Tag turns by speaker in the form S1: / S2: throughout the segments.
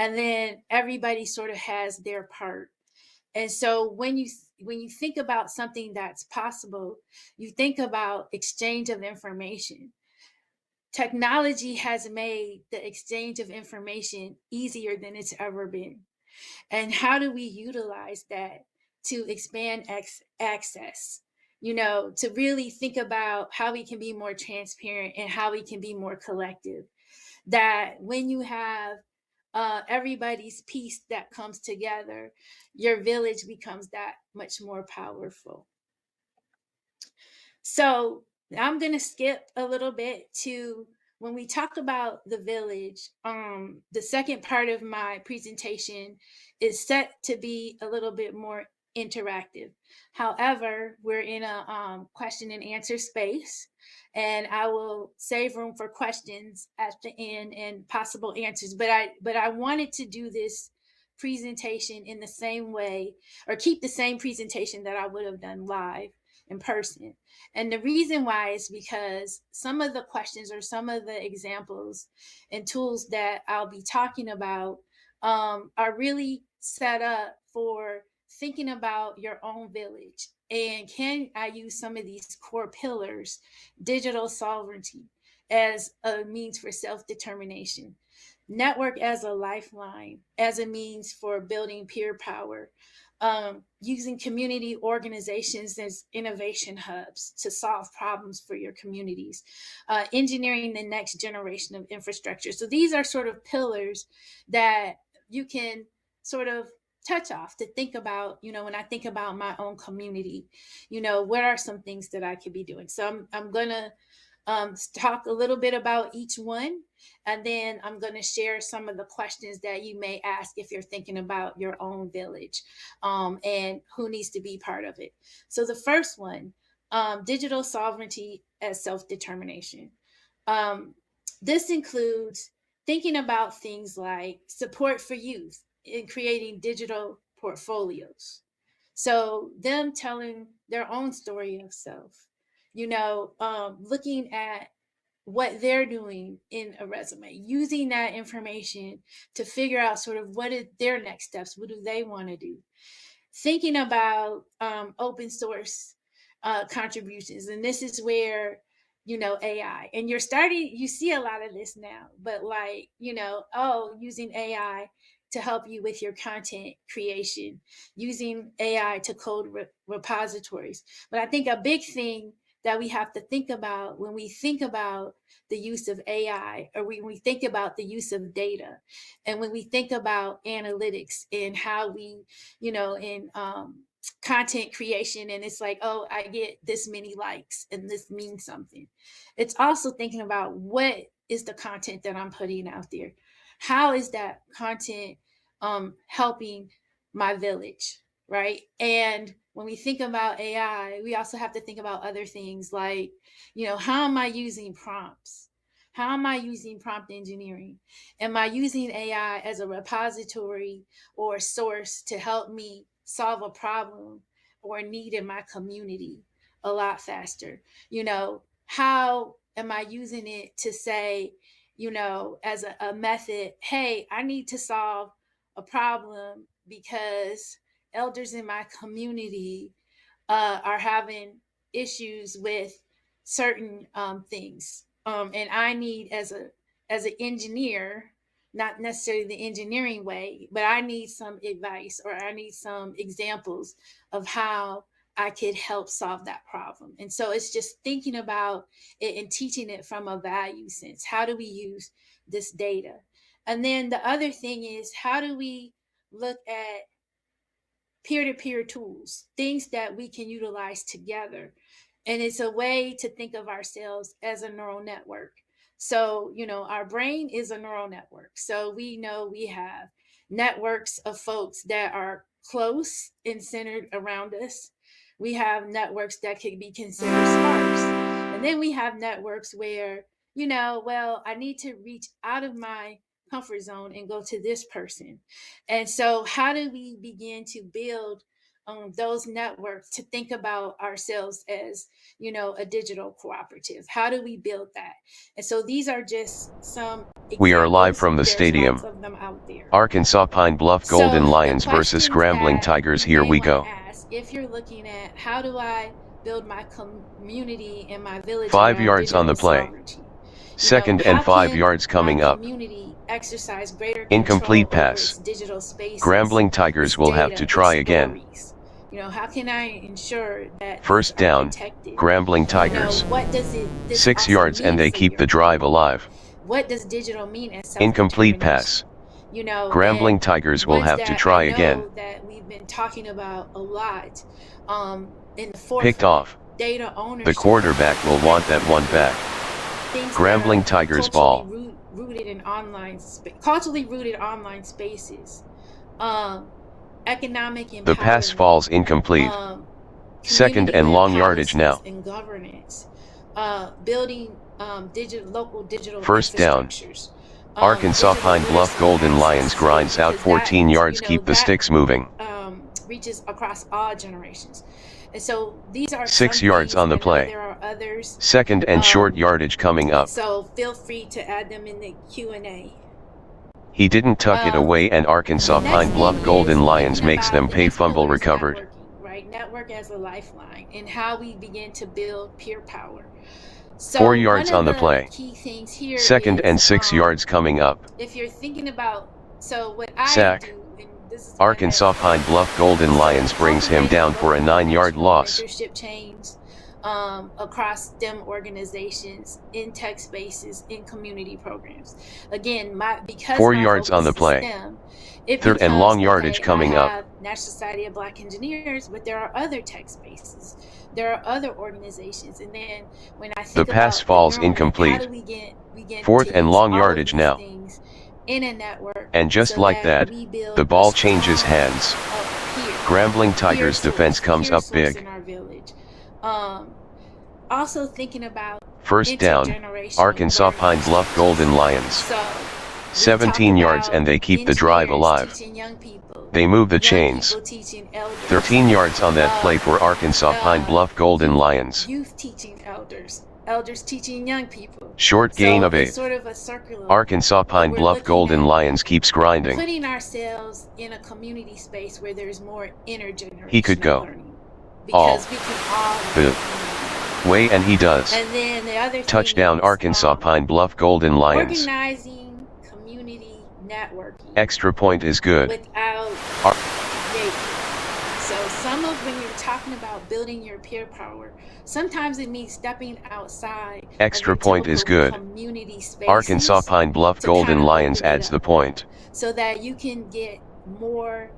S1: and then everybody sort of has their part. And so when you think about something that's possible, you think about exchange of information. Technology has made the exchange of information easier than it's ever been. And how do we utilize that to expand access? To really think about how we can be more transparent and how we can be more collective. That when you have everybody's piece that comes together, your village becomes that much more powerful. So I'm going to skip a little bit to when we talk about the village. The second part of my presentation is set to be a little bit more interactive. However, we're in a question and answer space, and I will save room for questions at the end and possible answers. But I wanted to do this presentation in the same way, or keep the same presentation that I would have done live in person. And the reason why is because some of the questions or some of the examples and tools that I'll be talking about are really set up for thinking about your own village. And can I use some of these core pillars, digital sovereignty, as a means for self determination, network as a lifeline, as a means for building peer power, using community organizations as innovation hubs to solve problems for your communities, engineering the next generation of infrastructure. So these are sort of pillars that you can sort of touch off to think about, when I think about my own community, what are some things that I could be doing? So I'm going to talk a little bit about each one, and then I'm going to share some of the questions that you may ask if you're thinking about your own village, and who needs to be part of it. So the first one, digital sovereignty as self-determination. Um, this includes thinking about things like support for youth in creating digital portfolios. So them telling their own story of self, looking at what they're doing in a resume, using that information to figure out sort of what is their next steps, what do they want to do, thinking about open source contributions. And this is where, AI, and you see a lot of this now, but like, using AI to help you with your content creation, using AI to code repositories. But I think a big thing that we have to think about when we think about the use of AI, or when we think about the use of data, and when we think about analytics and how we, in content creation, and it's like, oh, I get this many likes and this means something. It's also thinking about what is the content that I'm putting out there. How is that content helping my village, right? And when we think about AI, we also have to think about other things like, how am I using prompts? How am I using prompt engineering? Am I using AI as a repository or a source to help me solve a problem or a need in my community a lot faster? How am I using it to say, as a method, hey, I need to solve a problem because elders in my community are having issues with certain things, and I need, as an engineer, not necessarily the engineering way, but I need some advice, or I need some examples of how I could help solve that problem. And so it's just thinking about it and teaching it from a value sense. How do we use this data? And then the other thing is, how do we look at peer-to-peer tools, things that we can utilize together? And it's a way to think of ourselves as a neural network. So, our brain is a neural network. So we know we have networks of folks that are close and centered around us. We have networks that could be considered sparse. And then we have networks where, well, I need to reach out of my comfort zone and go to this person. And so how do we begin to build those networks to think about ourselves as, a digital cooperative. How do we build that? And so these are just some
S2: We are live
S1: examples.
S2: from the
S1: There's lots
S2: stadium.
S1: of them out there.
S2: Arkansas Pine Bluff
S1: So
S2: Golden
S1: the
S2: Lions versus
S1: questions
S2: Grambling
S1: that
S2: Tigers.
S1: you
S2: Here
S1: may
S2: we
S1: want to
S2: go.
S1: ask, if you're looking at how do I build my community and my village
S2: 5
S1: around
S2: yards on the
S1: digital
S2: play.
S1: sovereignty,
S2: Second and
S1: how
S2: 5
S1: can
S2: yards
S1: my
S2: coming up.
S1: community exercise greater
S2: Incomplete
S1: control over
S2: pass.
S1: its digital spaces,
S2: Grambling
S1: its
S2: Tigers will have to
S1: data,
S2: try
S1: its
S2: again.
S1: stories? How can I ensure that
S2: First
S1: these are
S2: down,
S1: protected?
S2: Grambling Tigers.
S1: What does this
S2: 6
S1: also
S2: yards and
S1: mean
S2: they
S1: for
S2: keep
S1: your
S2: the drive
S1: community?
S2: alive.
S1: What does digital mean as
S2: Incomplete
S1: self-determination?
S2: pass. Grambling
S1: And
S2: Tigers will
S1: ones
S2: have to
S1: that
S2: try
S1: I
S2: again.
S1: know that we've been talking about a lot, in the
S2: Picked
S1: forefront,
S2: off.
S1: data ownership.
S2: The quarterback will want that one back. Grambling Tigers ball.
S1: Culturally rooted online spaces. Economic empowerment.
S2: The pass falls incomplete. Second and long yardage now.
S1: And governance. Building local digital
S2: First down.
S1: infrastructures.
S2: Arkansas Pine Bluff Golden Lions grinds out 14 yards. Keep the sticks moving.
S1: Reaches across all generations. And so these are
S2: 6 yards on the play.
S1: There are others.
S2: Second and short yardage coming up.
S1: So feel free to add them in the Q&A.
S2: He didn't tuck it away, and Arkansas Pine Bluff Golden Lions makes them pay. Fumble recovered.
S1: Right, network as a lifeline, and how we begin to build peer power. So
S2: 4 yards on the play.
S1: Key things here
S2: Second and 6 yards coming up.
S1: If you're thinking about, what
S2: sack.
S1: I do, and this is
S2: Arkansas Pine Bluff Golden Lions brings him down for a 9-yard loss.
S1: Mentorship chains across STEM organizations, in tech spaces, in community programs. Again, because
S2: 4 yards on the play.
S1: STEM,
S2: third and long yardage coming up.
S1: National Society of Black Engineers, but there are other tech spaces. There are other organizations, and then when I think
S2: the pass falls incomplete.
S1: How do we get
S2: fourth and long yardage now.
S1: In a network,
S2: and just like that, the ball changes hands. Grambling Tigers defense comes up big.
S1: In our village. Also thinking about
S2: first down, Arkansas Pine Bluff Golden Lions. 17 yards and they keep the drive alive. They move the chains. 13 yards on that play for Arkansas Pine Bluff Golden Lions.
S1: Youth teaching elders. Elders teaching young people.
S2: Short gain of 8.
S1: Sort of a circular.
S2: Arkansas Pine Bluff Golden Lions keeps grinding.
S1: Putting ourselves in a community space where there's more intergenerational
S2: he could go
S1: learning. Because we can all
S2: the way, and he does.
S1: And then the other
S2: touchdown
S1: is,
S2: Arkansas Pine Bluff Golden Lions.
S1: Organizing community networking.
S2: Extra point is good.
S1: Without so some of when you're talking about building your peer power, sometimes it means stepping outside.
S2: Extra point is good. Arkansas Pine Bluff Golden Lions adds the point.
S1: So that you can get more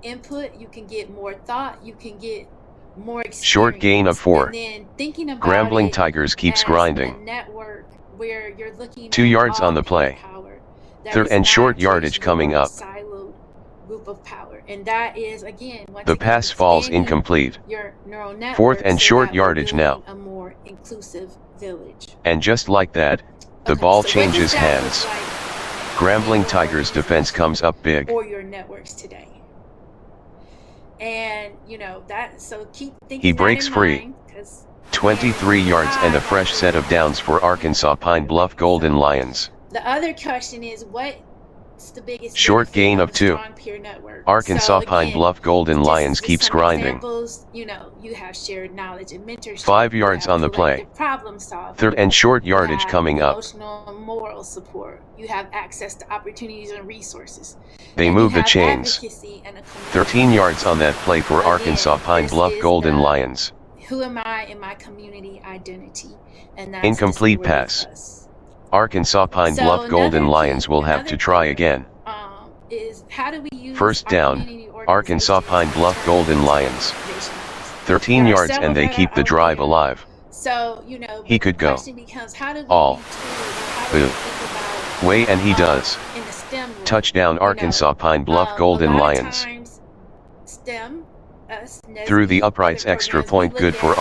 S1: input, you can get more thought, you can get more experience.
S2: Short gain of 4.
S1: And then thinking about
S2: Grambling Tigers keeps grinding.
S1: A network where you're looking
S2: 2 yards on the play. Third and short yardage coming up.
S1: Group of power, and that is again
S2: the pass falls incomplete.
S1: Your neural network,
S2: fourth and short yardage now.
S1: A more inclusive village.
S2: And just like that, the ball changes hands. Grambling Tigers defense comes up big.
S1: For your networks today. And that, so keep thinking.
S2: He breaks free. 23 yards and a fresh set of downs for Arkansas Pine Bluff Golden Lions.
S1: The other question is, what's the biggest
S2: short gain of 2. Arkansas Pine Bluff Golden Lions keeps grinding.
S1: You have shared knowledge and mentorship.
S2: 5 yards on the play.
S1: Problem solving.
S2: Third and short yardage coming up.
S1: Emotional and moral support. You have access to opportunities and resources.
S2: They move the chains. 13 yards on that play for Arkansas Pine Bluff Golden Lions.
S1: Who am I in my community identity? And that's
S2: incomplete pass. Arkansas Pine Bluff Golden Lions will have to try again.
S1: Is how do we use
S2: first down, Arkansas Pine Bluff Golden Lions. 13 yards and they keep the drive alive.
S1: So,
S2: he could go
S1: all
S2: the way, and he does. Touchdown Arkansas Pine Bluff Golden Lions. Through the uprights, extra point good for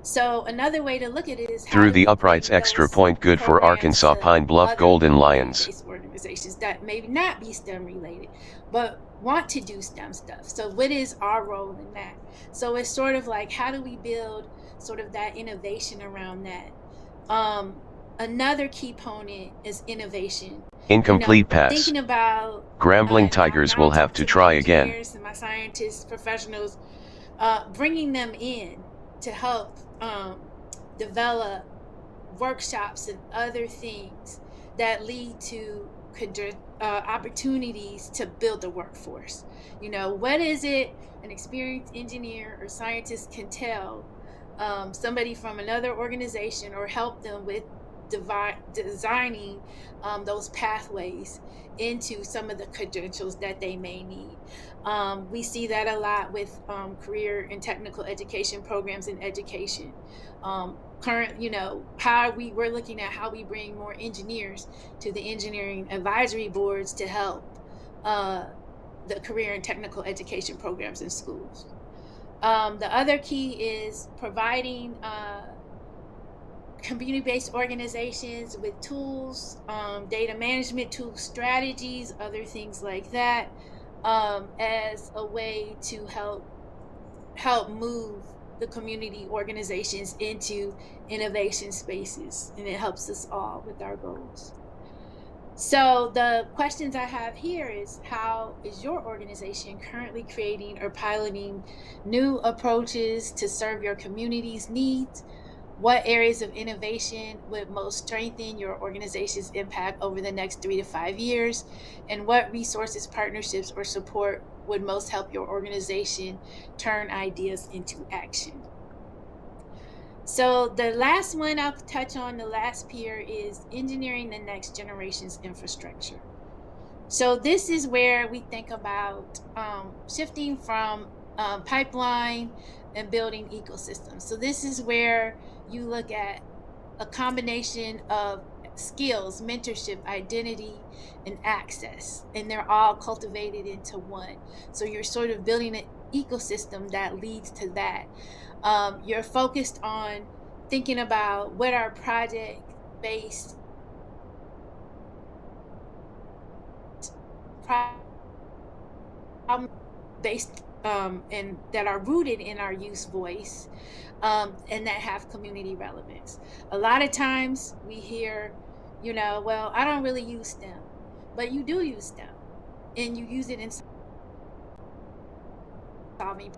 S1: So another way to look at it is
S2: through the uprights, extra point good for Arkansas Pine Bluff Golden Lions.
S1: organizations that maybe not be STEM related, but want to do STEM stuff. So what is our role in that? So it's sort of like, how do we build sort of that innovation around that? Another key component is innovation.
S2: Incomplete pass.
S1: Thinking about
S2: Grambling
S1: and I
S2: tigers
S1: now
S2: will have
S1: talk
S2: to
S1: to my
S2: try again.
S1: engineers and my scientists, professionals, bringing them in to help develop workshops and other things that lead to opportunities to build the workforce. What is it an experienced engineer or scientist can tell somebody from another organization or help them with designing those pathways into some of the credentials that they may need. We see that a lot with career and technical education programs in education. We're looking at how we bring more engineers to the engineering advisory boards to help the career and technical education programs in schools. The other key is providing community-based organizations with tools, data management tools, strategies, other things like that, as a way to help move the community organizations into innovation spaces, and it helps us all with our goals. So the questions I have here is, how is your organization currently creating or piloting new approaches to serve your community's needs? What areas of innovation would most strengthen your organization's impact over the next 3 to 5 years? And what resources, partnerships, or support would most help your organization turn ideas into action? So the last one I'll touch on, the last pier, is engineering the next generation's infrastructure. So this is where we think about shifting from pipeline and building ecosystems. So this is where you look at a combination of skills, mentorship, identity, and access, and they're all cultivated into one. So you're sort of building an ecosystem that leads to that. You're focused on thinking about what are project based based and that are rooted in our youth voice, and that have community relevance. A lot of times we hear, well, I don't really use STEM, but you do use STEM, and you use it in solving